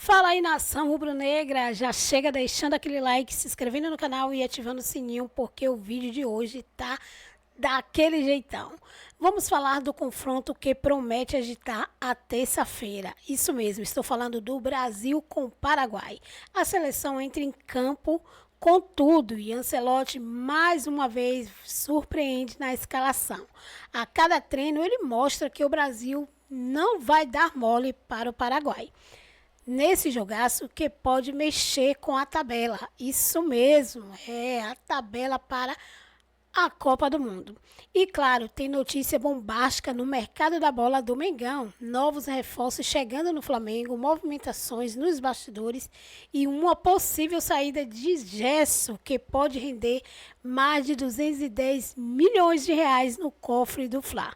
Fala aí, nação rubro-negra, já chega deixando aquele like, se inscrevendo no canal e ativando o sininho, porque o vídeo de hoje tá daquele jeitão. Vamos falar do confronto que promete agitar a terça-feira. Isso mesmo, estou falando do Brasil com o Paraguai. A seleção entra em campo com tudo e Ancelotti mais uma vez surpreende na escalação. A cada treino ele mostra que o Brasil não vai dar mole para o Paraguai nesse jogaço que pode mexer com a tabela. Isso mesmo, é a tabela para a Copa do Mundo. E claro, tem notícia bombástica no mercado da bola do Mengão. Novos reforços chegando no Flamengo, movimentações nos bastidores e uma possível saída de Gerson que pode render mais de 210 milhões de reais no cofre do Fla.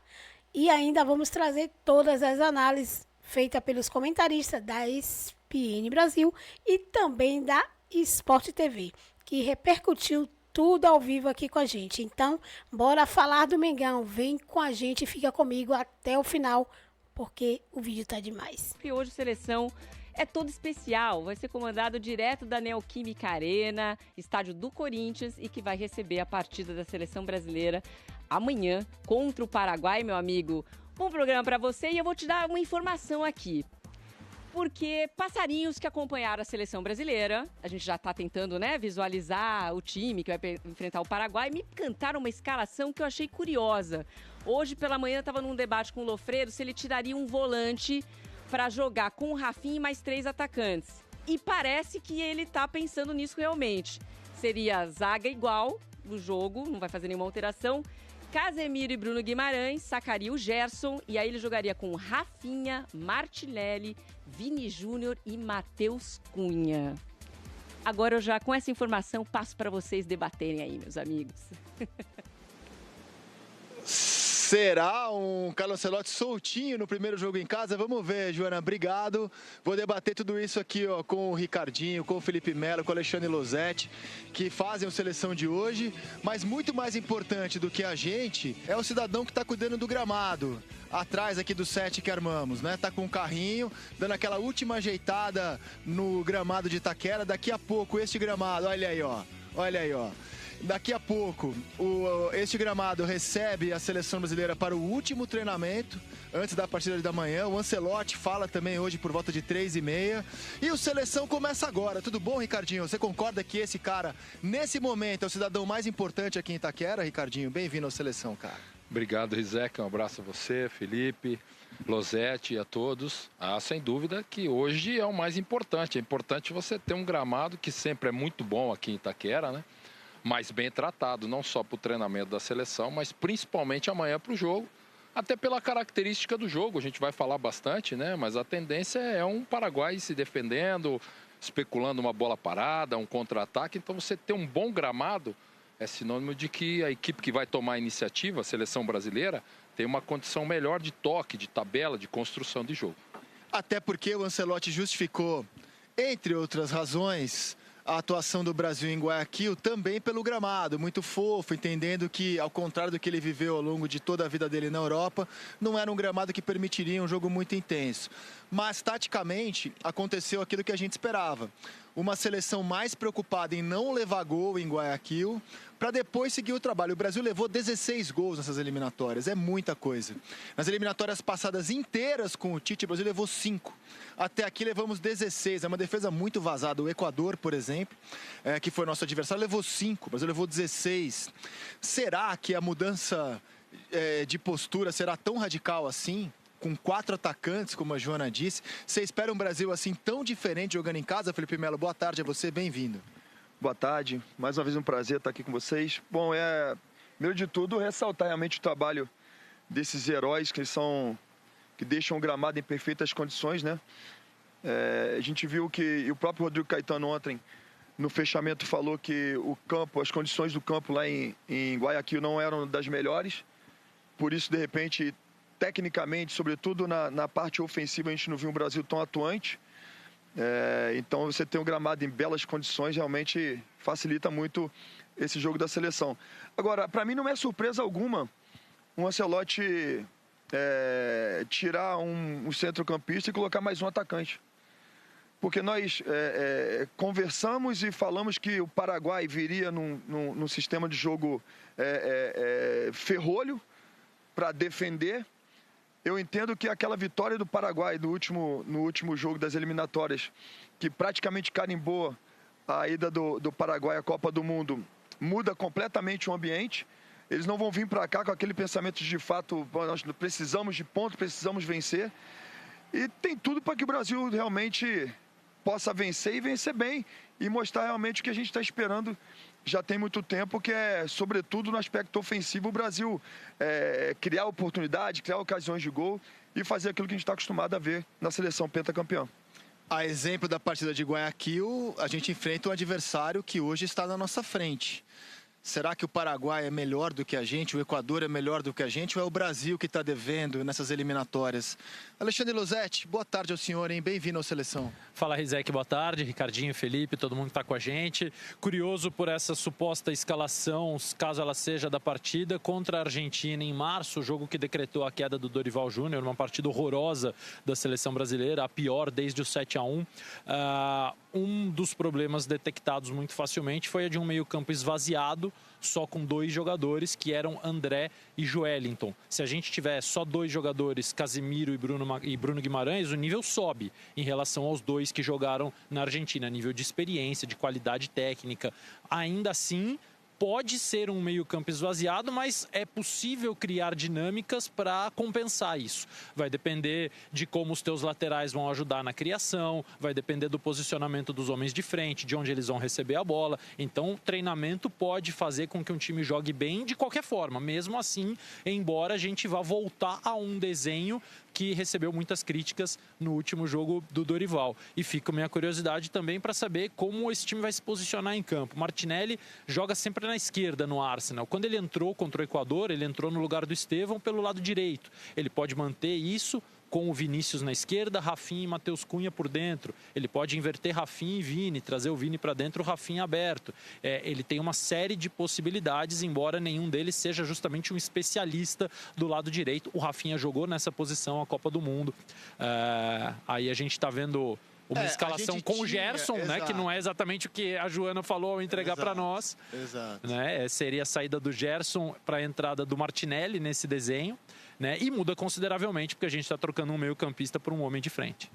E ainda vamos trazer todas as análises feita pelos comentaristas da ESPN Brasil e também da Sport TV, que repercutiu tudo ao vivo aqui com a gente. Então, bora falar do Mengão. Vem com a gente e fica comigo até o final, porque o vídeo tá demais. E hoje a seleção é todo especial, vai ser comandado direto da Neoquímica Arena, estádio do Corinthians, e que vai receber a partida da seleção brasileira amanhã contra o Paraguai, meu amigo. Bom programa para você e eu vou te dar uma informação aqui. Porque passarinhos que acompanharam a seleção brasileira, a gente já está tentando, visualizar o time que vai enfrentar o Paraguai, me cantaram uma escalação que eu achei curiosa. Hoje pela manhã eu estava num debate com o Lofredo se ele tiraria um volante para jogar com o Rafinha e mais 3 atacantes. E parece que ele está pensando nisso realmente. Seria zaga igual no jogo, não vai fazer nenhuma alteração. Casemiro e Bruno Guimarães, sacaria o Gerson e aí ele jogaria com Rafinha, Martinelli, Vini Júnior e Matheus Cunha. Agora eu já, com essa informação, passo para vocês debaterem aí, meus amigos. Será um Carlo Ancelotti soltinho no primeiro jogo em casa? Vamos ver, Joana, obrigado. Vou debater tudo isso aqui com o Ricardinho, com o Felipe Melo, com o Alexandre Losetti, que fazem a seleção de hoje. Mas muito mais importante do que a gente é o cidadão que está cuidando do gramado. Atrás aqui do set que armamos, né? Tá com um carrinho, dando aquela última ajeitada no gramado de Itaquera. Daqui a pouco, este gramado, olha aí, ó. Olha aí, ó. Daqui a pouco, este gramado recebe a seleção brasileira para o último treinamento, antes da partida da manhã. O Ancelotti fala também hoje por volta de 3h30. E o Seleção começa agora. Tudo bom, Ricardinho? Você concorda que esse cara, nesse momento, é o cidadão mais importante aqui em Itaquera, Ricardinho? Bem-vindo ao Seleção, cara. Obrigado, Rizek. Um abraço a você, Felipe, Losetti e a todos. Sem dúvida que hoje é o mais importante. É importante você ter um gramado que sempre é muito bom aqui em Itaquera, né? Mas bem tratado, não só para o treinamento da seleção, mas principalmente amanhã para o jogo, até pela característica do jogo. A gente vai falar bastante, né? Mas a tendência é um Paraguai se defendendo, especulando uma bola parada, um contra-ataque. Então você ter um bom gramado é sinônimo de que a equipe que vai tomar a iniciativa, a seleção brasileira, tem uma condição melhor de toque, de tabela, de construção de jogo. Até porque o Ancelotti justificou, entre outras razões, a atuação do Brasil em Guayaquil também pelo gramado, muito fofo, entendendo que, ao contrário do que ele viveu ao longo de toda a vida dele na Europa, não era um gramado que permitiria um jogo muito intenso. Mas, taticamente, aconteceu aquilo que a gente esperava. Uma seleção mais preocupada em não levar gol em Guayaquil, para depois seguir o trabalho. O Brasil levou 16 gols nessas eliminatórias, é muita coisa. Nas eliminatórias passadas inteiras com o Tite, o Brasil levou 5. Até aqui levamos 16, é uma defesa muito vazada. O Equador, por exemplo, que foi nosso adversário, levou 5, o Brasil levou 16. Será que a mudança de postura será tão radical assim? Com 4 atacantes, como a Joana disse. Você espera um Brasil assim tão diferente jogando em casa, Felipe Melo? Boa tarde a você, bem-vindo. Boa tarde, mais uma vez um prazer estar aqui com vocês. Bom, primeiro de tudo, ressaltar realmente o trabalho desses heróis que deixam o gramado em perfeitas condições, né? A gente viu e o próprio Rodrigo Caetano ontem, no fechamento, falou que o campo, as condições do campo lá em Guayaquil não eram das melhores. Por isso, de repente, tecnicamente, sobretudo na parte ofensiva, a gente não viu um Brasil tão atuante. Então, você ter um gramado em belas condições realmente facilita muito esse jogo da seleção. Agora, para mim não é surpresa alguma o Ancelotti tirar um centrocampista e colocar mais um atacante. porque nós conversamos e falamos que o Paraguai viria num sistema de jogo ferrolho para defender. Eu entendo que aquela vitória do Paraguai no último jogo das eliminatórias, que praticamente carimbou a ida do Paraguai à Copa do Mundo, muda completamente o ambiente. Eles não vão vir para cá com aquele pensamento de fato, nós precisamos de ponto, precisamos vencer. E tem tudo para que o Brasil realmente possa vencer e vencer bem e mostrar realmente o que a gente está esperando já tem muito tempo, que é, sobretudo no aspecto ofensivo, o Brasil criar oportunidade, criar ocasiões de gol e fazer aquilo que a gente está acostumado a ver na seleção pentacampeã. A exemplo da partida de Guayaquil, a gente enfrenta um adversário que hoje está na nossa frente. Será que o Paraguai é melhor do que a gente, o Equador é melhor do que a gente, ou é o Brasil que está devendo nessas eliminatórias? Alexandre Losetti, boa tarde ao senhor, hein? Bem-vindo ao Seleção. Fala, Rizek, boa tarde. Ricardinho, Felipe, todo mundo que está com a gente. Curioso por essa suposta escalação, caso ela seja da partida, contra a Argentina em março, o jogo que decretou a queda do Dorival Júnior, uma partida horrorosa da Seleção Brasileira, a pior desde o 7-1. Um dos problemas detectados muito facilmente foi a de um meio-campo esvaziado, só com 2 jogadores, que eram André e Joelinton. Se a gente tiver só 2 jogadores, Casemiro e Bruno Guimarães, o nível sobe em relação aos 2 que jogaram na Argentina, nível de experiência, de qualidade técnica. Ainda assim, pode ser um meio-campo esvaziado, mas é possível criar dinâmicas para compensar isso. Vai depender de como os teus laterais vão ajudar na criação, vai depender do posicionamento dos homens de frente, de onde eles vão receber a bola. Então, o treinamento pode fazer com que um time jogue bem de qualquer forma. Mesmo assim, embora a gente vá voltar a um desenho que recebeu muitas críticas no último jogo do Dorival. E fica a minha curiosidade também para saber como esse time vai se posicionar em campo. Martinelli joga sempre na esquerda no Arsenal. Quando ele entrou contra o Equador, ele entrou no lugar do Estevão pelo lado direito. Ele pode manter isso com o Vinícius na esquerda, Rafinha e Matheus Cunha por dentro. Ele pode inverter Rafinha e Vini, trazer o Vini para dentro, o Rafinha aberto. Ele tem uma série de possibilidades, embora nenhum deles seja justamente um especialista do lado direito. O Rafinha jogou nessa posição a Copa do Mundo. Aí a gente está vendo uma escalação com o Gerson, né, que não é exatamente o que a Joana falou ao entregar para nós. Exato. Né, seria a saída do Gerson para a entrada do Martinelli nesse desenho. Né, e muda consideravelmente, porque a gente está trocando um meio-campista por um homem de frente.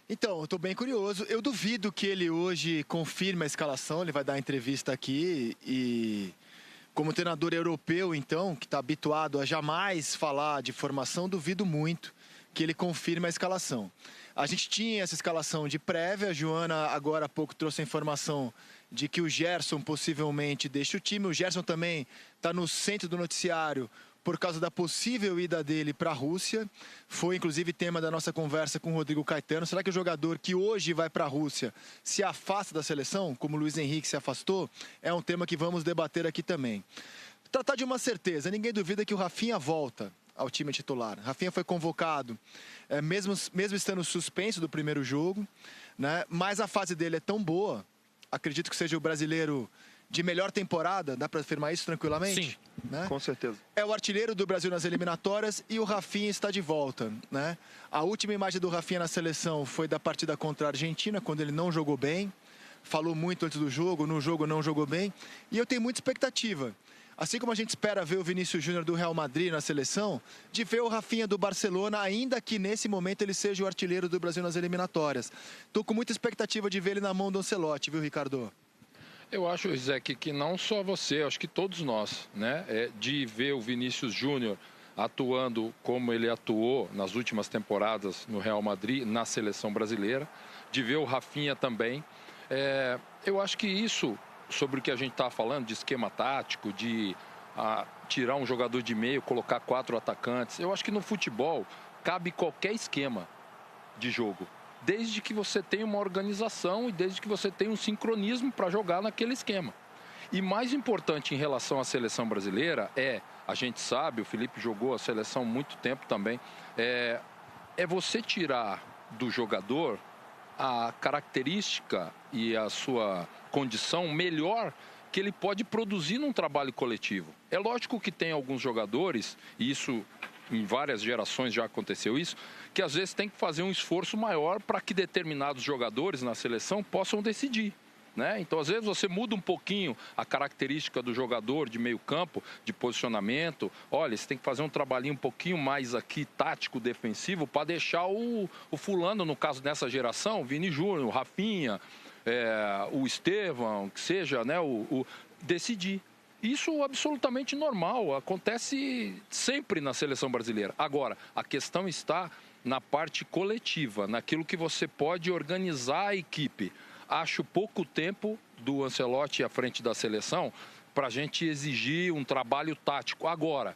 Então, eu estou bem curioso. Eu duvido que ele hoje confirme a escalação. Ele vai dar entrevista aqui e, como treinador europeu, então, que está habituado a jamais falar de formação, duvido muito que ele confirme a escalação. A gente tinha essa escalação de prévia. A Joana, agora há pouco, trouxe a informação de que o Gerson possivelmente deixa o time. O Gerson também está no centro do noticiário por causa da possível ida dele para a Rússia. Foi, inclusive, tema da nossa conversa com o Rodrigo Caetano. Será que o jogador que hoje vai para a Rússia se afasta da seleção, como o Luiz Henrique se afastou? É um tema que vamos debater aqui também. Tratar de uma certeza, ninguém duvida que o Rafinha volta ao time titular. Rafinha foi convocado, mesmo estando suspenso do primeiro jogo, né? Mas a fase dele é tão boa, acredito que seja o brasileiro de melhor temporada, dá para afirmar isso tranquilamente? Sim, né? Com certeza. É o artilheiro do Brasil nas eliminatórias e o Rafinha está de volta, né? A última imagem do Rafinha na seleção foi da partida contra a Argentina, quando ele não jogou bem. Falou muito antes do jogo, no jogo não jogou bem. E eu tenho muita expectativa. Assim como a gente espera ver o Vinícius Júnior do Real Madrid na seleção, de ver o Rafinha do Barcelona, ainda que nesse momento ele seja o artilheiro do Brasil nas eliminatórias. Estou com muita expectativa de ver ele na mão do Ancelotti, viu, Ricardo? Eu acho, Zé, que não só você, acho que todos nós, né, de ver o Vinícius Júnior atuando como ele atuou nas últimas temporadas no Real Madrid, na seleção brasileira, de ver o Rafinha também. Eu acho que isso, sobre o que a gente está falando, de esquema tático, de tirar um jogador de meio, colocar 4 atacantes, eu acho que no futebol cabe qualquer esquema de jogo, desde que você tenha uma organização e desde que você tenha um sincronismo para jogar naquele esquema. E mais importante em relação à seleção brasileira a gente sabe, o Felipe jogou a seleção há muito tempo também, é você tirar do jogador a característica e a sua condição melhor que ele pode produzir num trabalho coletivo. É lógico que tem alguns jogadores, e isso em várias gerações já aconteceu isso, que às vezes tem que fazer um esforço maior para que determinados jogadores na seleção possam decidir. Né? Então, às vezes, você muda um pouquinho a característica do jogador de meio campo, de posicionamento. Olha, você tem que fazer um trabalhinho um pouquinho mais aqui, tático, defensivo, para deixar o fulano, no caso dessa geração, o Vini Júnior, o Rafinha, o Estevão, que seja, né, decidir. Isso é absolutamente normal, acontece sempre na seleção brasileira. Agora, a questão está na parte coletiva, naquilo que você pode organizar a equipe. Acho pouco tempo do Ancelotti à frente da seleção para a gente exigir um trabalho tático. Agora,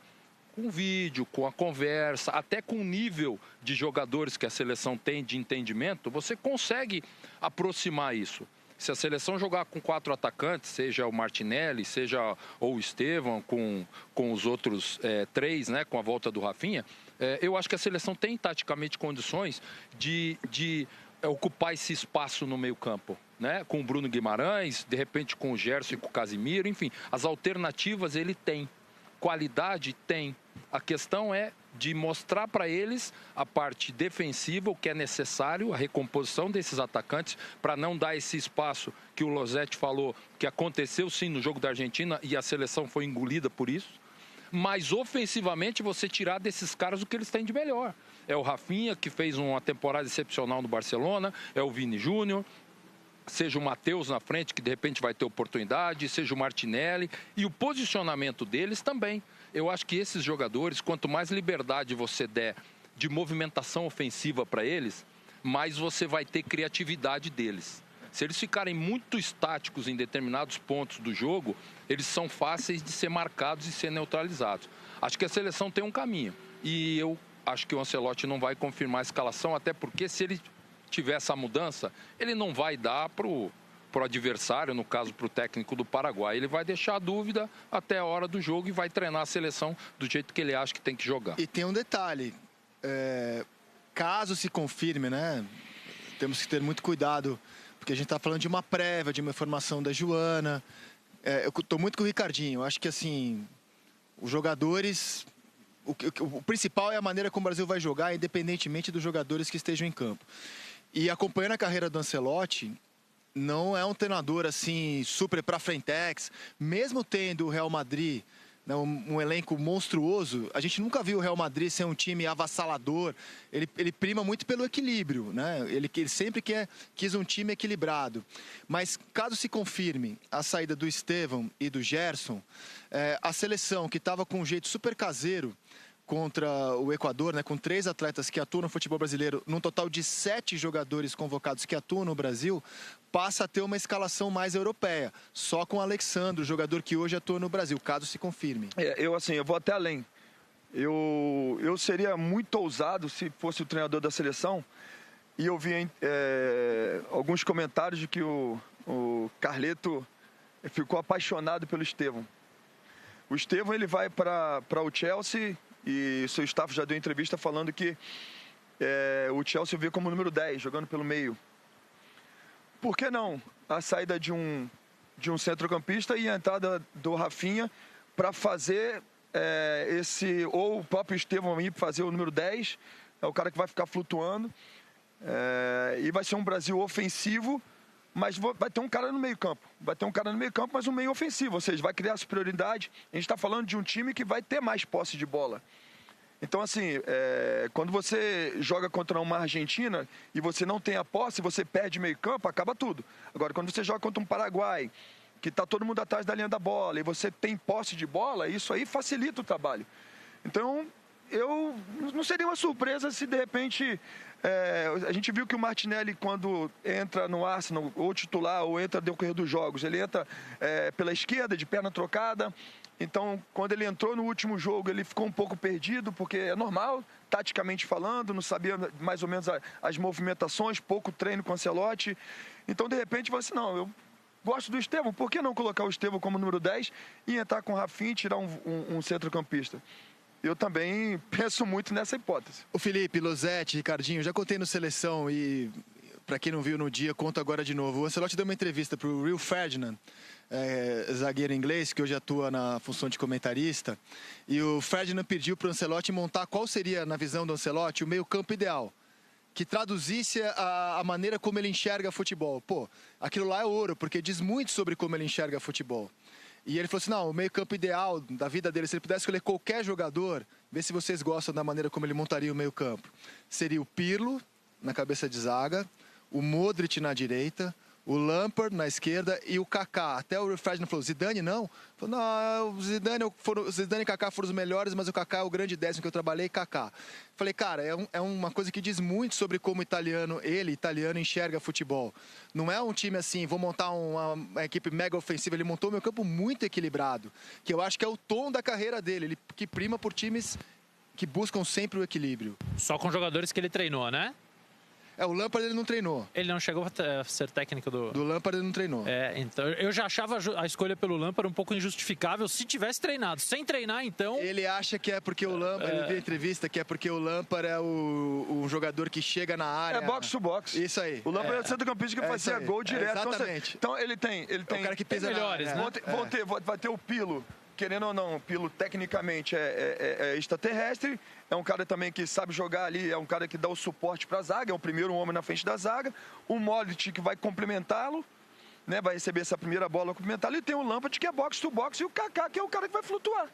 com vídeo, com a conversa, até com o nível de jogadores que a seleção tem de entendimento, você consegue aproximar isso. Se a seleção jogar com 4 atacantes, seja o Martinelli, seja ou o Estevão, com os outros 3, né, com a volta do Rafinha, eu acho que a seleção tem taticamente condições de ocupar esse espaço no meio-campo, né? Com o Bruno Guimarães, de repente com o Gerson e com o Casimiro, enfim, as alternativas ele tem, qualidade tem. A questão é de mostrar para eles a parte defensiva, o que é necessário, a recomposição desses atacantes, para não dar esse espaço que o Losetti falou, que aconteceu sim no jogo da Argentina e a seleção foi engolida por isso. Mas ofensivamente você tirar desses caras o que eles têm de melhor. É o Rafinha, que fez uma temporada excepcional no Barcelona, é o Vini Júnior, seja o Matheus na frente, que de repente vai ter oportunidade, seja o Martinelli, e o posicionamento deles também. Eu acho que esses jogadores, quanto mais liberdade você der de movimentação ofensiva para eles, mais você vai ter criatividade deles. Se eles ficarem muito estáticos em determinados pontos do jogo, eles são fáceis de ser marcados e ser neutralizados. Acho que a seleção tem um caminho. E eu acho que o Ancelotti não vai confirmar a escalação, até porque se ele tiver essa mudança, ele não vai dar para o adversário, no caso para o técnico do Paraguai. Ele vai deixar a dúvida até a hora do jogo e vai treinar a seleção do jeito que ele acha que tem que jogar. E tem um detalhe, caso se confirme, né, temos que ter muito cuidado, porque a gente está falando de uma prévia, de uma informação da Joana. Eu estou muito com o Ricardinho. Eu acho que assim, os jogadores, o principal é a maneira como o Brasil vai jogar, independentemente dos jogadores que estejam em campo. E acompanhando a carreira do Ancelotti, não é um treinador assim super para frentex, mesmo tendo o Real Madrid, né, um elenco monstruoso. A gente nunca viu o Real Madrid ser um time avassalador. Ele prima muito pelo equilíbrio, né? Ele sempre quis um time equilibrado. Mas caso se confirme a saída do Estevão e do Gerson, a seleção que estava com um jeito super caseiro contra o Equador, né, com 3 atletas que atuam no futebol brasileiro, num total de 7 jogadores convocados que atuam no Brasil, passa a ter uma escalação mais europeia, só com o Alexandre, o jogador que hoje atua no Brasil, caso se confirme. Eu vou até além. Eu seria muito ousado se fosse o treinador da seleção, e eu vi alguns comentários de que o Carleto ficou apaixonado pelo Estevão. O Estevão, ele vai para o Chelsea, e seu staff já deu entrevista falando que o Chelsea vê como número 10, jogando pelo meio. Por que não a saída de um centrocampista e a entrada do Rafinha para fazer ou o próprio Estevão ir fazer o número 10, é o cara que vai ficar flutuando, e vai ser um Brasil ofensivo, mas vai ter um cara no meio campo. Vai ter um cara no meio campo, mas um meio ofensivo, ou seja, vai criar superioridade. A gente está falando de um time que vai ter mais posse de bola. Então, assim, quando você joga contra uma Argentina e você não tem a posse, você perde meio campo, acaba tudo. Agora, quando você joga contra um Paraguai, que está todo mundo atrás da linha da bola, e você tem posse de bola, isso aí facilita o trabalho. Então, não seria uma surpresa se, de repente, a gente viu que o Martinelli, quando entra no Arsenal, ou titular, ou entra no decorrer dos jogos, ele entra pela esquerda, de perna trocada. Então, quando ele entrou no último jogo, ele ficou um pouco perdido, porque é normal, taticamente falando, não sabia mais ou menos as movimentações, pouco treino com o Ancelotti. Então, de repente, você não, eu gosto do Estevão, por que não colocar o Estevão como número 10 e entrar com o Rafinha e tirar um centrocampista? Eu também penso muito nessa hipótese. O Felipe, Losetti, Ricardinho, já contei no Seleção e para quem não viu no dia, conto agora de novo. O Ancelotti deu uma entrevista para o Rio Ferdinand, zagueiro inglês, que hoje atua na função de comentarista. E o Ferdinand pediu para o Ancelotti montar qual seria, na visão do Ancelotti, o meio-campo ideal, que traduzisse a maneira como ele enxerga futebol. Pô, aquilo lá é ouro, porque diz muito sobre como ele enxerga futebol. E ele falou assim, não, o meio-campo ideal da vida dele, se ele pudesse escolher qualquer jogador, vê se vocês gostam da maneira como ele montaria o meio-campo. Seria o Pirlo na cabeça de zaga, o Modric na direita, o Lampard na esquerda e o Kaká. Até o Ferdinand falou, Zidane não? Falou, não, o Zidane e Kaká foram os melhores, mas o Kaká é o grande 10º que eu trabalhei, Kaká. Falei, cara, é uma coisa que diz muito sobre como italiano enxerga futebol. Não é um time assim, vou montar uma equipe mega ofensiva. Ele montou meu campo muito equilibrado, que eu acho que é o tom da carreira dele, ele que prima por times que buscam sempre o equilíbrio. Só com jogadores que ele treinou, né? O Lampard ele não treinou. Ele não chegou a ser técnico do Lampard ele não treinou. Então eu já achava a escolha pelo Lampard um pouco injustificável se tivesse treinado. Sem treinar, então... Ele acha que é porque o Lampard, ele viu a entrevista, que é porque o Lampard é um jogador que chega na área... É box to box. Isso aí. O Lampard é o centrocampista que fazia gol direto. Exatamente. Então ele tem... É o cara que pisa melhores, na né? Vai ter o Pirlo. Querendo ou não, o Pirlo tecnicamente é extraterrestre, é um cara também que sabe jogar ali, é um cara que dá o suporte para a zaga, é o primeiro homem na frente da zaga. O Modric que vai complementá-lo, né, vai receber essa primeira bola complementar. E tem o Lampard que é box to box e o Kaká que é o cara que vai flutuar.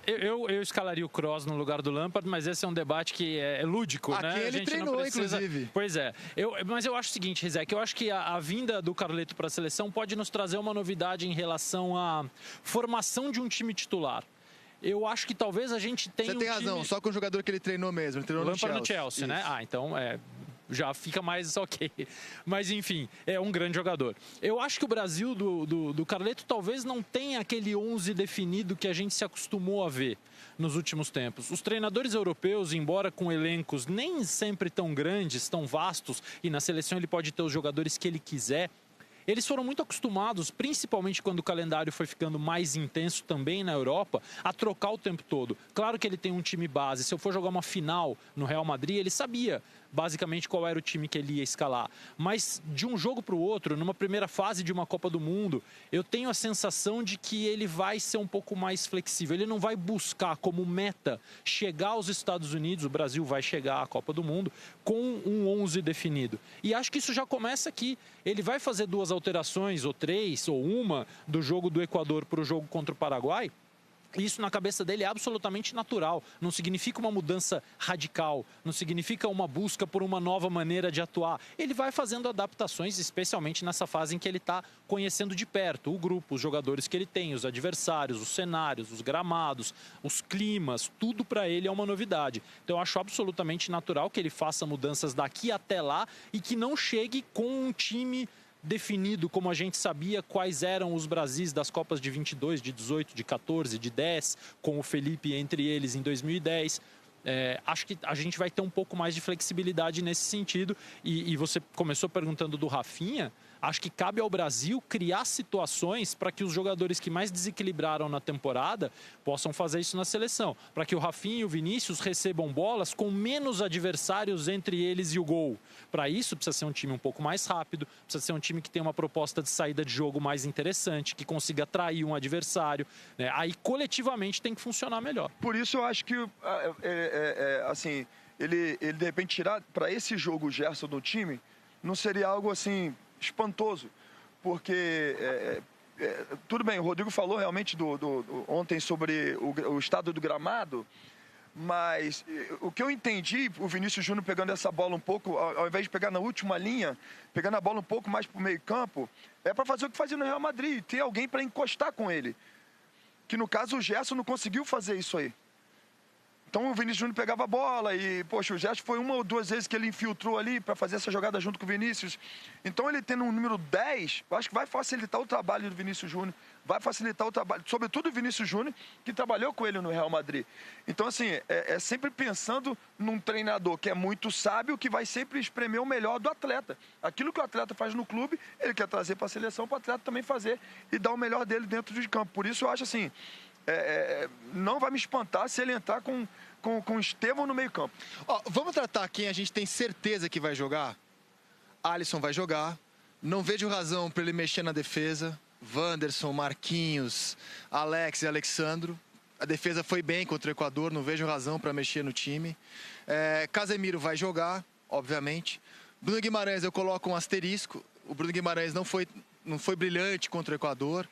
Eu escalaria o Kroos no lugar do Lampard, mas esse é um debate que é lúdico, né? Aqui ele treinou, não precisa... inclusive. Pois é. Mas eu acho o seguinte, Rizek, eu acho que a vinda do Carleto para a seleção pode nos trazer uma novidade em relação à formação de um time titular. Eu acho que talvez a gente tenha Você tem razão, só com o jogador que ele treinou mesmo. Ele treinou no Chelsea, né? Então já fica mais ok. Mas, enfim, é um grande jogador. Eu acho que o Brasil do Carleto talvez não tenha aquele 11 definido que a gente se acostumou a ver nos últimos tempos. Os treinadores europeus, embora com elencos nem sempre tão grandes, tão vastos, e na seleção ele pode ter os jogadores que ele quiser, eles foram muito acostumados, principalmente quando o calendário foi ficando mais intenso também na Europa, a trocar o tempo todo. Claro que ele tem um time base. Se eu for jogar uma final no Real Madrid, ele sabia basicamente qual era o time que ele ia escalar. Mas de um jogo para o outro, numa primeira fase de uma Copa do Mundo, eu tenho a sensação de que ele vai ser um pouco mais flexível. Ele não vai buscar como meta chegar aos Estados Unidos, o Brasil vai chegar à Copa do Mundo, com um 11 definido. E acho que isso já começa aqui. Ele vai fazer 2 alterações, ou 3, ou uma, do jogo do Equador para o jogo contra o Paraguai. Isso na cabeça dele é absolutamente natural, não significa uma mudança radical, não significa uma busca por uma nova maneira de atuar. Ele vai fazendo adaptações, especialmente nessa fase em que ele está conhecendo de perto o grupo, os jogadores que ele tem, os adversários, os cenários, os gramados, os climas, tudo para ele é uma novidade. Então eu acho absolutamente natural que ele faça mudanças daqui até lá e que não chegue com um time definido como a gente sabia quais eram os Brasis das Copas de 22, de 18, de 14, de 10, com o Felipe entre eles em 2010. Acho que a gente vai ter um pouco mais de flexibilidade nesse sentido. E você começou perguntando do Rafinha. Acho que cabe ao Brasil criar situações para que os jogadores que mais desequilibraram na temporada possam fazer isso na seleção. Para que o Rafinha e o Vinícius recebam bolas com menos adversários entre eles e o gol. Para isso, precisa ser um time um pouco mais rápido, precisa ser um time que tenha uma proposta de saída de jogo mais interessante, que consiga atrair um adversário, né? Aí, coletivamente, tem que funcionar melhor. Por isso, eu acho que, assim, ele de repente tirar para esse jogo o Gerson do time, não seria algo assim espantoso, porque tudo bem, o Rodrigo falou realmente ontem sobre o estado do gramado, mas o que eu entendi, o Vinícius Júnior pegando essa bola um pouco, ao invés de pegar na última linha, pegando a bola um pouco mais para o meio campo, é para fazer o que fazia no Real Madrid, ter alguém para encostar com ele, que no caso o Gerson não conseguiu fazer isso aí. Então o Vinícius Júnior pegava a bola e, poxa, o Gerson foi 1 ou 2 vezes que ele infiltrou ali para fazer essa jogada junto com o Vinícius. Então ele tendo um número 10, eu acho que vai facilitar o trabalho do Vinícius Júnior, vai facilitar o trabalho, sobretudo o Vinícius Júnior, que trabalhou com ele no Real Madrid. Então, assim, é sempre pensando num treinador que é muito sábio, que vai sempre espremer o melhor do atleta. Aquilo que o atleta faz no clube, ele quer trazer para a seleção, para o atleta também fazer e dar o melhor dele dentro de campo. Por isso eu acho assim, não vai me espantar se ele entrar com o Estevão no meio campo. Vamos tratar quem a gente tem certeza que vai jogar? Alisson vai jogar. Não vejo razão para ele mexer na defesa. Wanderson, Marquinhos, Alex e Alexandro. A defesa foi bem contra o Equador, não vejo razão para mexer no time. Casemiro vai jogar, obviamente. Bruno Guimarães eu coloco um asterisco. O Bruno Guimarães não foi brilhante contra o Equador.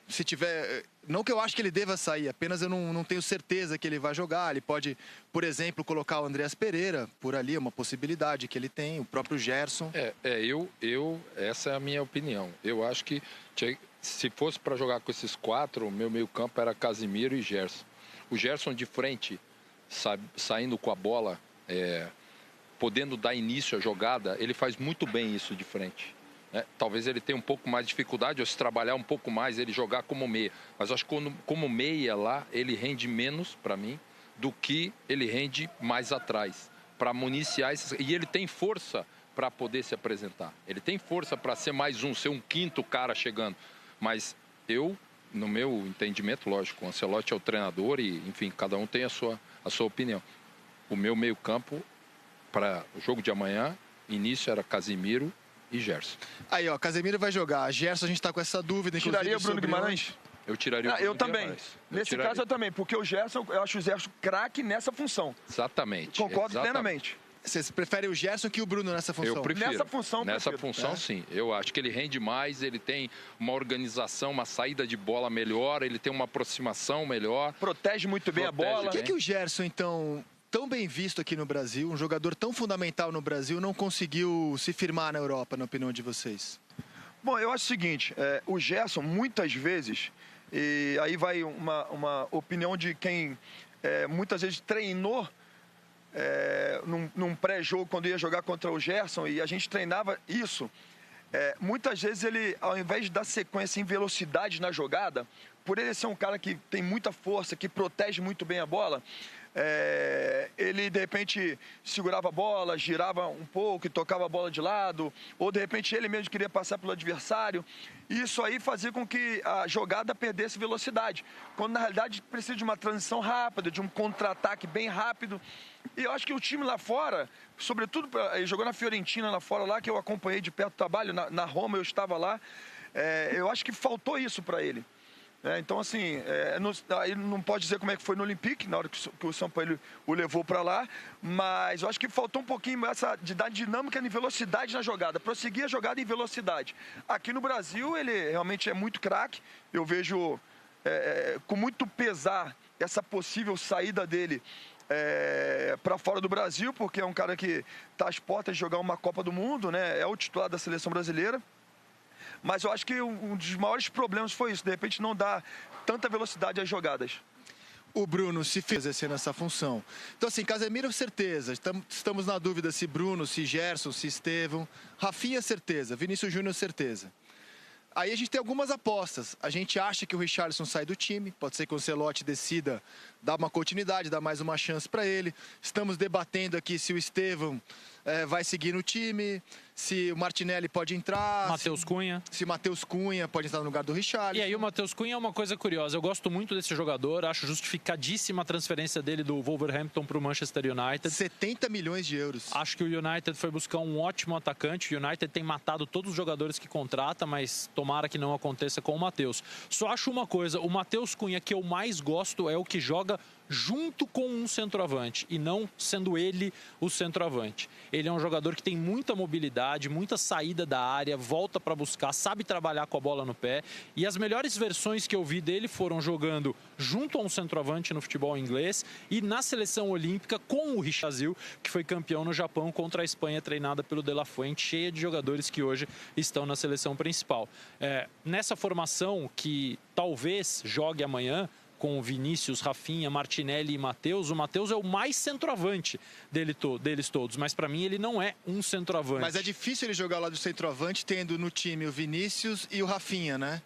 Se tiver, não que eu acho que ele deva sair, apenas eu não tenho certeza que ele vai jogar. Ele pode, por exemplo, colocar o Andreas Pereira por ali, é uma possibilidade que ele tem, o próprio Gerson. Essa é a minha opinião. Eu acho que se fosse para jogar com esses 4, o meu meio-campo era Casemiro e Gerson. O Gerson de frente, saindo com a bola, podendo dar início à jogada, ele faz muito bem isso de frente. Talvez ele tenha um pouco mais de dificuldade, ou se trabalhar um pouco mais, ele jogar como meia. Mas acho que como meia lá, ele rende menos, para mim, do que ele rende mais atrás. Para municiar esses... E ele tem força para poder se apresentar. Ele tem força para ser mais ser um quinto cara chegando. Mas no meu entendimento, lógico, o Ancelotti é o treinador e, enfim, cada um tem a sua opinião. O meu meio-campo para o jogo de amanhã, início era Casemiro e Gerson. Aí, ó, Casemiro vai jogar. Gerson, a gente tá com essa dúvida, inclusive. Tiraria o Bruno Guimarães? Eu tiraria o Bruno Eu também. Guimarães. Nesse caso, eu também, porque o Gerson, eu acho o Gerson craque nessa função. Exatamente. Concordo plenamente. Vocês preferem o Gerson que o Bruno nessa função? Eu prefiro. Nessa função, sim. Eu acho que ele rende mais, ele tem uma organização, uma saída de bola melhor, ele tem uma aproximação melhor. Protege muito bem a bola. Por que o Gerson, então, tão bem visto aqui no Brasil, um jogador tão fundamental no Brasil, não conseguiu se firmar na Europa, na opinião de vocês? Bom, eu acho o seguinte, o Gerson, muitas vezes, e aí vai uma opinião de quem muitas vezes treinou num pré-jogo, quando ia jogar contra o Gerson, e a gente treinava isso. Muitas vezes ele, ao invés de dar sequência em velocidade na jogada, por ele ser um cara que tem muita força, que protege muito bem a bola, ele de repente segurava a bola, girava um pouco e tocava a bola de lado, ou de repente ele mesmo queria passar pelo adversário. Isso aí fazia com que a jogada perdesse velocidade, quando na realidade precisa de uma transição rápida, de um contra-ataque bem rápido. E eu acho que o time lá fora, sobretudo ele jogou na Fiorentina lá fora, lá que eu acompanhei de perto o trabalho, na Roma eu estava lá, eu acho que faltou isso para ele. Então, assim, não pode dizer como é que foi no Olympique, na hora que o São Paulo o levou para lá, mas eu acho que faltou um pouquinho de dar dinâmica e velocidade na jogada, prosseguir a jogada em velocidade. Aqui no Brasil, ele realmente é muito craque, eu vejo com muito pesar essa possível saída dele para fora do Brasil, porque é um cara que está às portas de jogar uma Copa do Mundo, né? É o titular da seleção brasileira. Mas eu acho que um dos maiores problemas foi isso, de repente não dá tanta velocidade às jogadas. O Bruno se fez exercendo essa função. Então, assim, Casemiro, certeza. Estamos na dúvida se Bruno, se Gerson, se Estevão. Rafinha, certeza. Vinícius Júnior, certeza. Aí a gente tem algumas apostas. A gente acha que o Richarlison sai do time. Pode ser que o Ancelotti decida dar uma continuidade, dar mais uma chance para ele. Estamos debatendo aqui se o Estevão vai seguir no time, se o Martinelli pode entrar. Matheus Cunha. Se o Matheus Cunha pode entrar no lugar do Richarlison. E aí o Matheus Cunha é uma coisa curiosa. Eu gosto muito desse jogador. Acho justificadíssima a transferência dele do Wolverhampton para o Manchester United. 70 milhões de euros. Acho que o United foi buscar um ótimo atacante. O United tem matado todos os jogadores que contrata, mas tomara que não aconteça com o Matheus. Só acho uma coisa, o Matheus Cunha que eu mais gosto é o que joga junto com um centroavante e não sendo ele o centroavante. Ele é um jogador que tem muita mobilidade, muita saída da área, volta para buscar, sabe trabalhar com a bola no pé, e as melhores versões que eu vi dele foram jogando junto a um centroavante no futebol inglês e na seleção olímpica com o Richarlison, que foi campeão no Japão contra a Espanha, treinada pelo De La Fuente, cheia de jogadores que hoje estão na seleção principal. Nessa formação que talvez jogue amanhã, com Vinícius, Rafinha, Martinelli e Matheus, o Matheus é o mais centroavante deles todos, mas para mim ele não é um centroavante. Mas é difícil ele jogar lá do centroavante tendo no time o Vinícius e o Rafinha, né?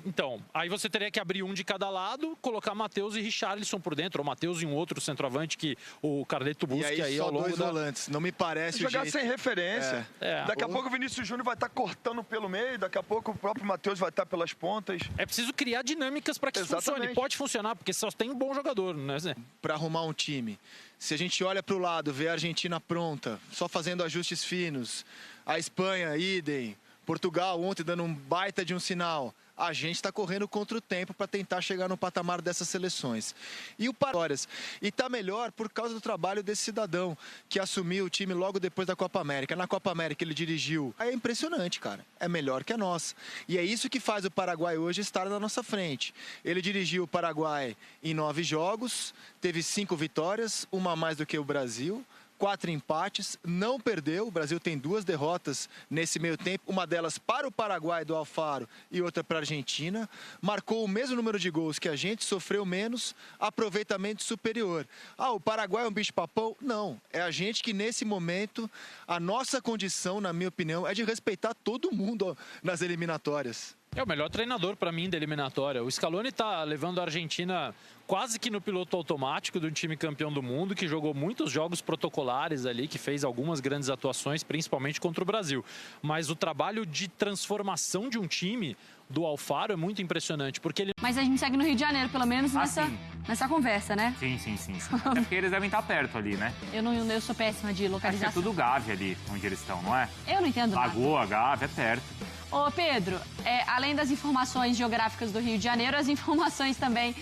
Então, aí você teria que abrir um de cada lado, colocar Matheus e Richarlison por dentro, ou Matheus e um outro centroavante que o Carleto busca e aí ao só longo 2 volantes. Não me parece Jogar o jeito... sem referência. Daqui a pouco o Vinícius Júnior vai estar cortando pelo meio, daqui a pouco o próprio Matheus vai estar pelas pontas. É preciso criar dinâmicas para que isso funcione. Pode funcionar, porque só tem um bom jogador, né? Para arrumar um time. Se a gente olha para o lado, vê a Argentina pronta, só fazendo ajustes finos, a Espanha, idem, Portugal ontem dando um baita de um sinal. A gente está correndo contra o tempo para tentar chegar no patamar dessas seleções. E o Paraguai está melhor por causa do trabalho desse cidadão que assumiu o time logo depois da Copa América. Na Copa América ele dirigiu. É impressionante, cara. É melhor que a nossa. E é isso que faz o Paraguai hoje estar na nossa frente. Ele dirigiu o Paraguai em 9 jogos, teve 5 vitórias, uma a mais do que o Brasil. 4 empates, não perdeu. O Brasil tem 2 derrotas nesse meio tempo, uma delas para o Paraguai do Alfaro e outra para a Argentina. Marcou o mesmo número de gols que a gente, sofreu menos, aproveitamento superior. O Paraguai é um bicho-papão? Não. É a gente que nesse momento, a nossa condição, na minha opinião, é de respeitar todo mundo nas eliminatórias. É o melhor treinador para mim da eliminatória. O Scaloni está levando a Argentina quase que no piloto automático de um time campeão do mundo, que jogou muitos jogos protocolares ali, que fez algumas grandes atuações, principalmente contra o Brasil. Mas o trabalho de transformação de um time do Alfaro é muito impressionante, porque ele... Mas a gente segue no Rio de Janeiro, pelo menos nessa conversa, né? Sim. É porque eles devem estar perto ali, né? Eu sou péssima de localização. Acho que é tudo Gávea ali, onde eles estão, não é? Eu não entendo nada. Lagoa, Gávea, é perto. Ô, Pedro, além das informações geográficas do Rio de Janeiro, as informações também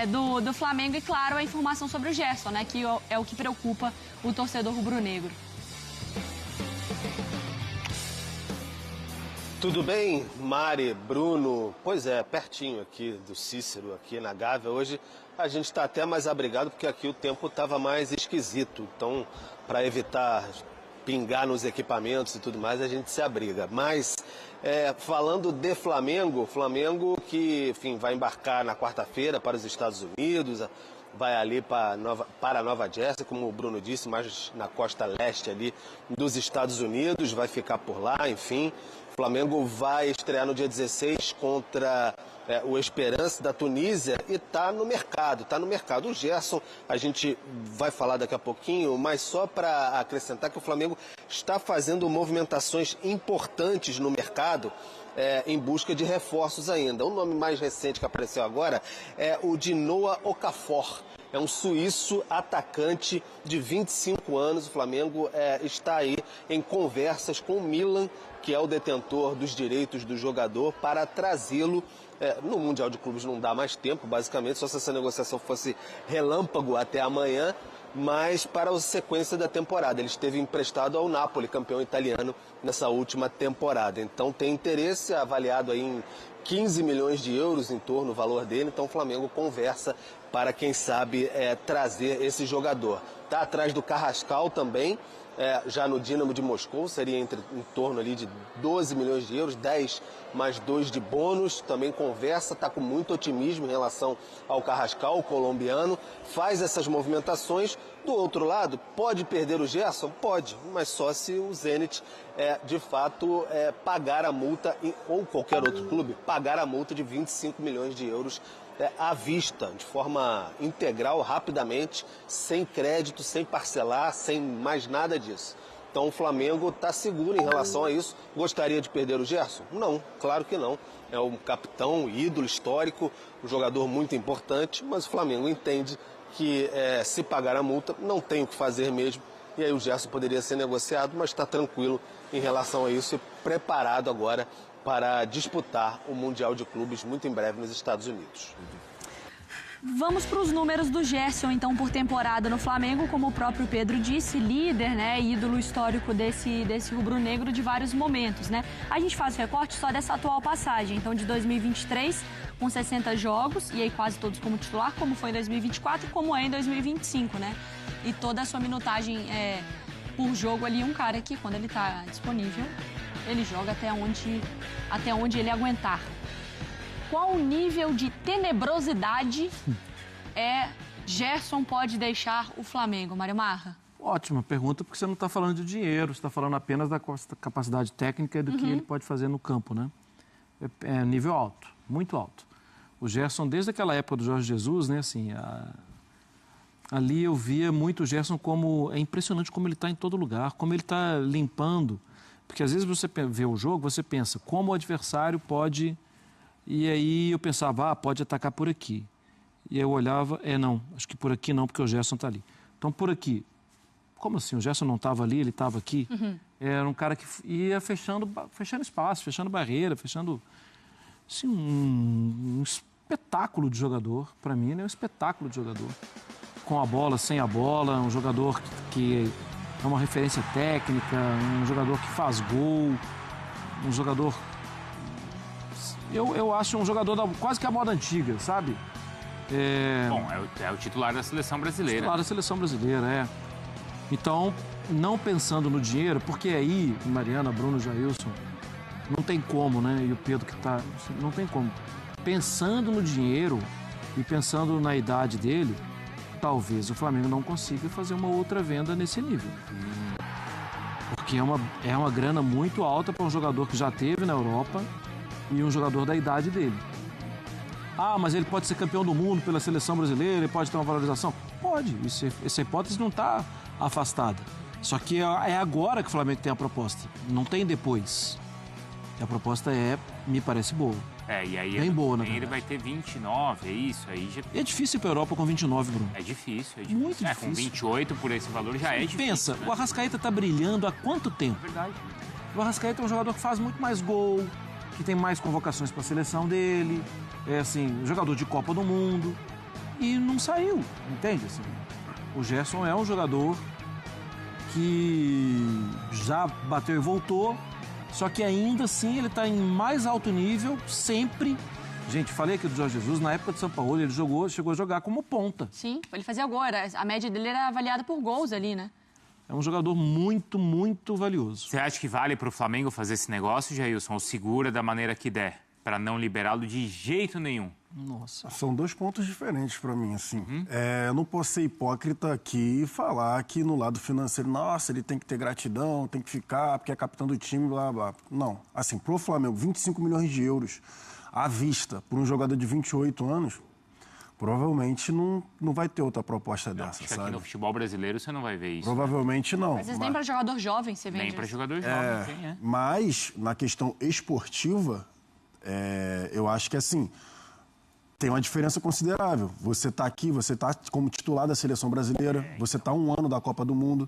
do Flamengo e, claro, a informação sobre o Gerson, né? Que é o que preocupa o torcedor rubro-negro. Tudo bem, Mari, Bruno? Pois é, pertinho aqui do Cícero, aqui na Gávea. Hoje a gente está até mais abrigado porque aqui o tempo estava mais esquisito. Então, para evitar pingar nos equipamentos e tudo mais, a gente se abriga. Mas, falando de Flamengo que, enfim, vai embarcar na quarta-feira para os Estados Unidos, vai ali para Nova Jersey, como o Bruno disse, mais na costa leste ali dos Estados Unidos, vai ficar por lá, enfim. O Flamengo vai estrear no dia 16 contra o Esperance da Tunísia e está no mercado. O Gerson, a gente vai falar daqui a pouquinho, mas só para acrescentar que o Flamengo está fazendo movimentações importantes no mercado em busca de reforços ainda. O nome mais recente que apareceu agora é o de Noah Okafor. É um suíço atacante de 25 anos. O Flamengo está aí em conversas com o Milan, que é o detentor dos direitos do jogador, para trazê-lo. No Mundial de Clubes não dá mais tempo, basicamente, só se essa negociação fosse relâmpago até amanhã, mas para a sequência da temporada. Ele esteve emprestado ao Napoli, campeão italiano, nessa última temporada. Então tem interesse avaliado aí em 15 milhões de euros em torno do valor dele, então o Flamengo conversa para, quem sabe, trazer esse jogador. Está atrás do Carrascal também, já no Dínamo de Moscou, seria em torno ali de 12 milhões de euros, 10 mais 2 de bônus, também conversa, está com muito otimismo em relação ao Carrascal, o colombiano, faz essas movimentações. Do outro lado, pode perder o Gerson? Pode, mas só se o Zenit, de fato, pagar a multa, ou qualquer outro clube, pagar a multa de 25 milhões de euros à vista, de forma integral, rapidamente, sem crédito, sem parcelar, sem mais nada disso. Então o Flamengo está seguro em relação a isso. Gostaria de perder o Gerson? Não, claro que não. É um capitão, ídolo histórico, um jogador muito importante, mas o Flamengo entende que se pagar a multa não tem o que fazer mesmo. E aí o Gerson poderia ser negociado, mas está tranquilo em relação a isso e preparado agora para disputar o Mundial de Clubes muito em breve nos Estados Unidos. Vamos para os números do Gerson, então, por temporada no Flamengo, como o próprio Pedro disse, líder, né, ídolo histórico desse rubro-negro de vários momentos, né? A gente faz o recorte só dessa atual passagem, então de 2023, com 60 jogos, e aí quase todos como titular, como foi em 2024 e como é em 2025, né? E toda a sua minutagem por jogo ali, um cara que, quando ele está disponível, ele joga até onde ele aguentar. Qual o nível de tenebrosidade Gerson pode deixar o Flamengo, Mário Marra? Ótima pergunta, porque você não está falando de dinheiro, você está falando apenas da capacidade técnica e do que ele pode fazer no campo, né? é nível alto, muito alto. O Gerson, desde aquela época do Jorge Jesus, né, assim, ali eu via muito o Gerson como... É impressionante como ele está em todo lugar, como ele está limpando. Porque às vezes você vê o jogo, você pensa como o adversário pode... E aí eu pensava, pode atacar por aqui. E eu olhava, não, acho que por aqui não, porque o Gerson está ali. Então, por aqui. Como assim? O Gerson não estava ali, ele estava aqui? Era um cara que ia fechando espaço, fechando barreira, fechando... Assim, um espetáculo de jogador. Para mim, ele é um espetáculo de jogador. Com a bola, sem a bola, um jogador que é uma referência técnica, um jogador que faz gol, um jogador... Eu acho um jogador quase que a moda antiga, sabe? Bom, é o titular da seleção brasileira. Titular da seleção brasileira, Então, não pensando no dinheiro, porque aí, Mariana, Bruno, Jailson, não tem como, né? E o Pedro que tá... Não tem como. Pensando no dinheiro e pensando na idade dele, talvez o Flamengo não consiga fazer uma outra venda nesse nível. Porque é uma grana muito alta para um jogador que já teve na Europa e um jogador da idade dele. Mas ele pode ser campeão do mundo pela seleção brasileira, ele pode ter uma valorização? Pode, essa hipótese não está afastada. Só que é agora que o Flamengo tem a proposta, não tem depois. E a proposta me parece boa. E aí bem boa, na verdade. Ele vai ter 29, é isso? Aí já... É difícil ir para a Europa com 29, Bruno. É difícil. Muito difícil. Com 28 por esse valor já é difícil. Pensa, né? O Arrascaeta está brilhando há quanto tempo? É verdade. O Arrascaeta é um jogador que faz muito mais gol, que tem mais convocações para a seleção dele, jogador de Copa do Mundo, e não saiu, entende? Assim, o Gerson é um jogador que já bateu e voltou, só que ainda assim ele está em mais alto nível, sempre. Gente, falei aqui do Jorge Jesus, na época de São Paulo ele chegou a jogar como ponta. Sim, ele fazia gol, a média dele era avaliada por gols ali, né? É um jogador muito, muito valioso. Você acha que vale para o Flamengo fazer esse negócio, Jailson, ou segura da maneira que der, para não liberá-lo de jeito nenhum? Nossa. São dois pontos diferentes para mim, assim. Eu não posso ser hipócrita aqui e falar que no lado financeiro, nossa, ele tem que ter gratidão, tem que ficar, porque é capitão do time, blá, blá. Não. Assim, pro Flamengo, 25 milhões de euros à vista por um jogador de 28 anos... Provavelmente não vai ter outra proposta dessa, acho que sabe? Aqui no futebol brasileiro você não vai ver isso. Provavelmente não. Às vezes nem para jogador jovem você vende. Nem para jogador jovem, sim, Mas, na questão esportiva, eu acho que, assim, tem uma diferença considerável. Você está aqui, você está como titular da seleção brasileira, você está 1 ano da Copa do Mundo,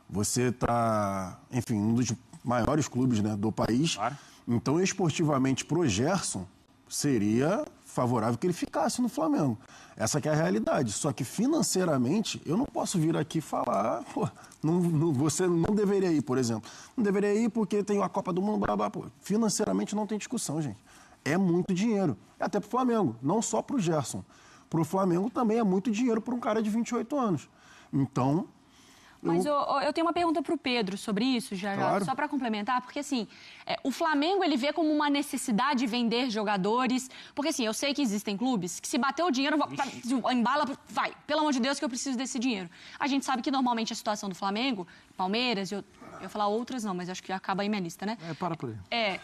você está, enfim, um dos maiores clubes, né, do país. Claro. Então, esportivamente, pro Gerson, seria favorável que ele ficasse no Flamengo. Essa que é a realidade. Só que financeiramente, eu não posso vir aqui falar, você não deveria ir, por exemplo. Não deveria ir porque tem a Copa do Mundo, blá, blá, blá. Financeiramente não tem discussão, gente. É muito dinheiro. Até pro Flamengo, não só pro Gerson. Pro Flamengo também é muito dinheiro para um cara de 28 anos. Então... Mas eu tenho uma pergunta para o Pedro sobre isso, Claro. só para complementar, porque assim, o Flamengo ele vê como uma necessidade de vender jogadores, porque assim, eu sei que existem clubes que se bater o dinheiro, embala, vai, pelo amor de Deus que eu preciso desse dinheiro. A gente sabe que normalmente a situação do Flamengo, Palmeiras, eu ia falar outras não, mas acho que acaba aí minha lista, né? Para por aí.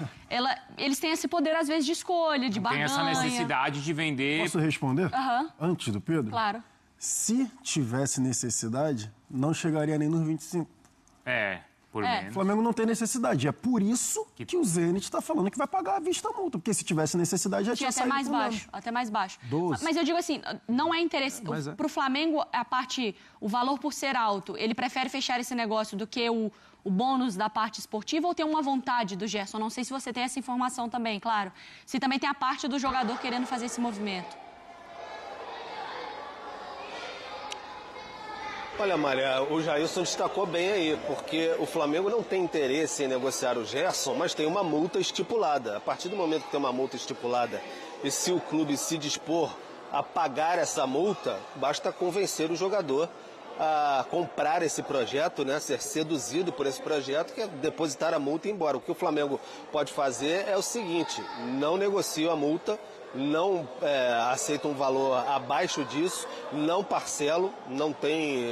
Eles têm esse poder às vezes de escolha, de barganha. Tem essa necessidade de vender... Posso responder? Antes do Pedro? Claro. Se tivesse necessidade, não chegaria nem nos 25. Por menos. O Flamengo não tem necessidade. É por isso que o Zenit está falando que vai pagar à vista a multa. Porque se tivesse necessidade, já tinha saído até mais baixo. 12. Mas eu digo assim, não é interesse... Para o Flamengo, o valor por ser alto, ele prefere fechar esse negócio do que o bônus da parte esportiva ou tem uma vontade do Gerson? Não sei se você tem essa informação também, claro. Se também tem a parte do jogador querendo fazer esse movimento. Olha, Maria, o Jailson destacou bem aí, porque o Flamengo não tem interesse em negociar o Gerson, mas tem uma multa estipulada. A partir do momento que tem uma multa estipulada e se o clube se dispor a pagar essa multa, basta convencer o jogador a comprar esse projeto, né, ser seduzido por esse projeto, que é depositar a multa e ir embora. O que o Flamengo pode fazer é o seguinte: não negocia a multa, não aceita um valor abaixo disso, não parcelo, não tem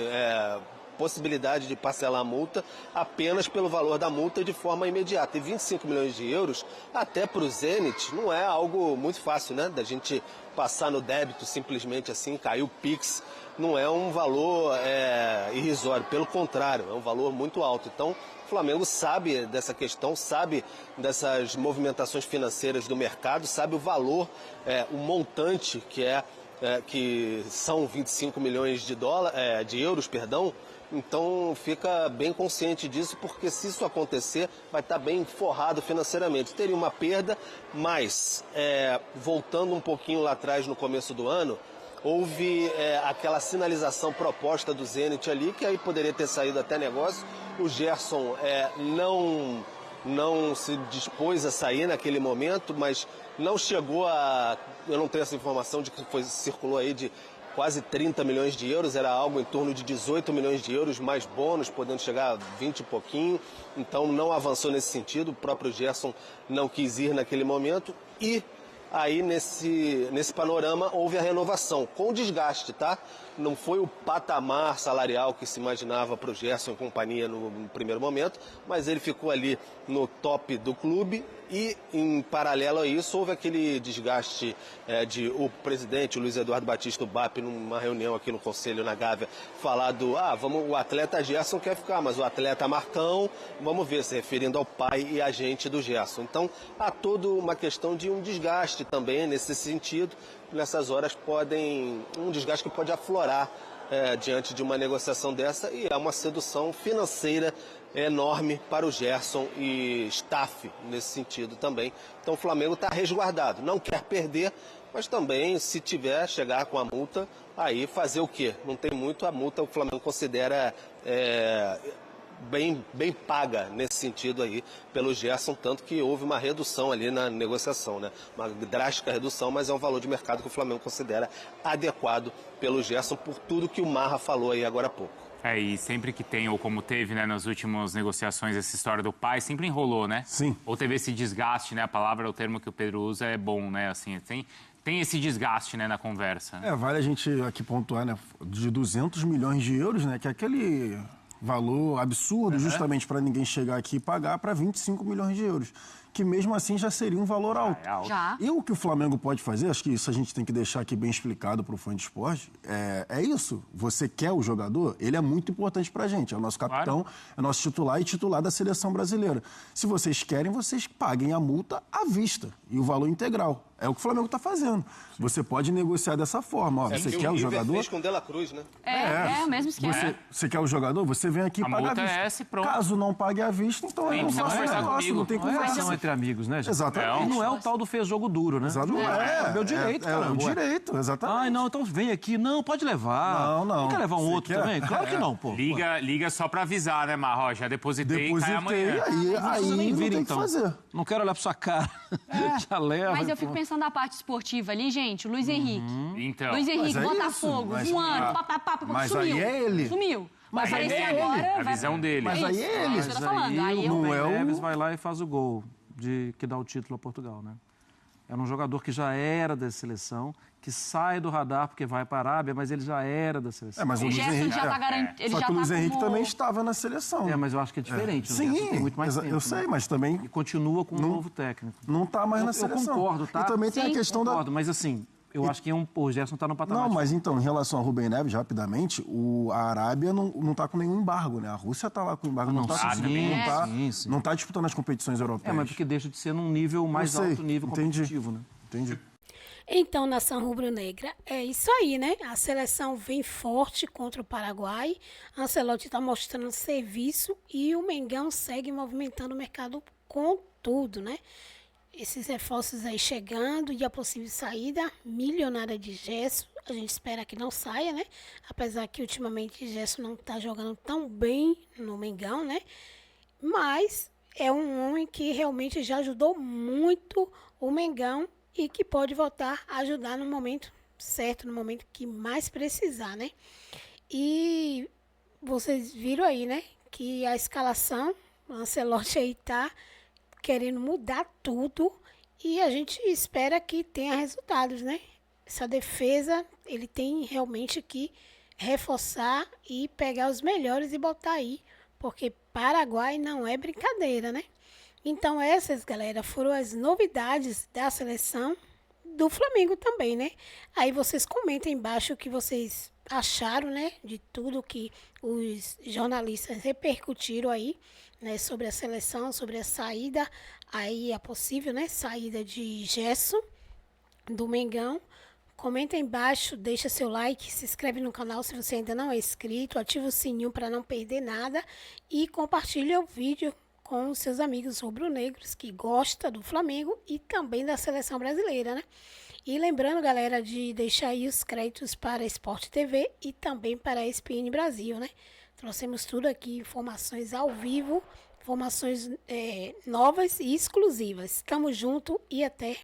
possibilidade de parcelar a multa apenas pelo valor da multa de forma imediata. E 25 milhões de euros, até para o Zenit, não é algo muito fácil, né? Da gente passar no débito simplesmente assim, cair o Pix, não é um valor irrisório, pelo contrário, é um valor muito alto. Então, o Flamengo sabe dessa questão, sabe dessas movimentações financeiras do mercado, sabe o valor, o montante que são 25 milhões de euros, perdão. Então fica bem consciente disso, porque se isso acontecer, vai estar bem forrado financeiramente. Teria uma perda, mas voltando um pouquinho lá atrás, no começo do ano, houve aquela sinalização proposta do Zenit ali, que aí poderia ter saído até negócio. O Gerson não se dispôs a sair naquele momento, mas não chegou a... Eu não tenho essa informação de que circulou aí de quase 30 milhões de euros, era algo em torno de 18 milhões de euros, mais bônus, podendo chegar a 20 e pouquinho. Então não avançou nesse sentido, o próprio Gerson não quis ir naquele momento. E aí nesse panorama houve a renovação, com desgaste, tá? Não foi o patamar salarial que se imaginava para o Gerson e companhia no primeiro momento, mas ele ficou ali no top do clube e, em paralelo a isso, houve aquele desgaste de o presidente, o Luiz Eduardo Batista, o BAP, numa reunião aqui no Conselho, na Gávea, falar o atleta Gerson quer ficar, mas o atleta Marcão, vamos ver, se referindo ao pai e agente do Gerson. Então, há toda uma questão de um desgaste também nesse sentido. Nessas horas um desgaste que pode aflorar diante de uma negociação dessa, e é uma sedução financeira enorme para o Gerson e staff nesse sentido também. Então o Flamengo está resguardado, não quer perder, mas também, se chegar com a multa, aí fazer o quê? Não tem muito, a multa o Flamengo considera bem paga nesse sentido aí pelo Gerson, tanto que houve uma redução ali na negociação, né? Uma drástica redução, mas é um valor de mercado que o Flamengo considera adequado pelo Gerson, por tudo que o Marra falou aí agora há pouco. E sempre que tem, ou como teve, né, nas últimas negociações, essa história do pai, sempre enrolou, né? Sim. Ou teve esse desgaste, né? A palavra, o termo que o Pedro usa é bom, né? Assim, tem esse desgaste, né, na conversa. Vale a gente aqui pontuar, né? De 200 milhões de euros, né? Que é aquele valor absurdo, justamente para ninguém chegar aqui e pagar, para 25 milhões de euros. Que mesmo assim já seria um valor alto. Já. E o que o Flamengo pode fazer, acho que isso a gente tem que deixar aqui bem explicado para o fã de esporte, é isso. Você quer o jogador, ele é muito importante para a gente. É o nosso capitão, é nosso titular e titular da seleção brasileira. Se vocês querem, vocês paguem a multa à vista e o valor integral. É o que o Flamengo está fazendo. Você pode negociar dessa forma. Você quer o jogador... fez com o De La Cruz, né? É o mesmo esquema. Você quer o jogador, você vem aqui e paga à vista. Caso não pague à vista, então eu não faço negócio, não tem conversa. Entre amigos, né, gente? Exatamente. E não é o tal do fez jogo duro, né? Exatamente. É meu direito, cara. É o direito, exatamente. Não, então vem aqui. Não, pode levar. Não. Não quer levar um outro também? Claro que não, pô. Liga só pra avisar, né, Marro? Já depositei e cai amanhã. Aí nem não vira, tem então. que fazer. Não quero olhar pra sua cara. Já leva. Mas eu fico pensando na parte esportiva ali, gente. O Luiz Henrique. Então. Luiz Henrique, Mas é Botafogo, isso, voando, mas sumiu. aí é ele. Sumiu. Vai Mas aí aparecer é agora. A visão dele. Mas aí é ele. É isso que eu tô falando. Aí o não Ben é o- Neves vai lá e faz o gol que dá o título a Portugal, né? Era um jogador que já era da seleção, que sai do radar porque vai para a Arábia, mas ele já era da seleção. Mas o O Luiz Gerson Henrique... já tá garantido. Só que o Luiz Henrique também estava na seleção. Mas eu acho que é diferente. Sim, O Gerson tem muito mais tempo, eu sei, né? mas também E continua com um novo técnico. não está mais na Eu seleção. concordo, tá? E também tem a questão Concordo, mas assim, eu acho que o Gerson está no patamar. Não, mas então, em relação ao Rubem Neves, rapidamente, a Arábia não está com nenhum embargo, né? A Rússia está lá com embargo, não está sim. não tá disputando as competições europeias. Mas porque deixa de ser num nível mais alto nível competitivo, né? Entendi. Então, nação rubro-negra, é isso aí, né? A seleção vem forte contra o Paraguai. Ancelotti está mostrando serviço e o Mengão segue movimentando o mercado com tudo, né? Esses reforços aí chegando e a possível saída milionária de Gerson. A gente espera que não saia, né? Apesar que ultimamente Gerson não está jogando tão bem no Mengão, né? Mas é um homem que realmente já ajudou muito o Mengão e que pode voltar a ajudar no momento certo, no momento que mais precisar, né? E vocês viram aí, né? Que a escalação, o Ancelotti aí tá querendo mudar tudo e a gente espera que tenha resultados, né? Essa defesa, ele tem realmente que reforçar e pegar os melhores e botar aí, porque Paraguai não é brincadeira, né? Então essas, galera, foram as novidades da seleção do Flamengo também, né? Aí vocês comentem embaixo o que vocês acharam, né? De tudo que os jornalistas repercutiram aí, né? Sobre a seleção, sobre a saída, aí a possível, né? Saída de Gerson do Mengão. Comenta aí embaixo, deixa seu like, se inscreve no canal se você ainda não é inscrito, ativa o sininho para não perder nada e compartilha o vídeo com os seus amigos rubro-negros que gostam do Flamengo e também da seleção brasileira, né? E lembrando, galera, de deixar aí os créditos para Sport TV e também para a ESPN Brasil, né? Trouxemos tudo aqui, informações ao vivo, informações novas e exclusivas. Tamo junto e até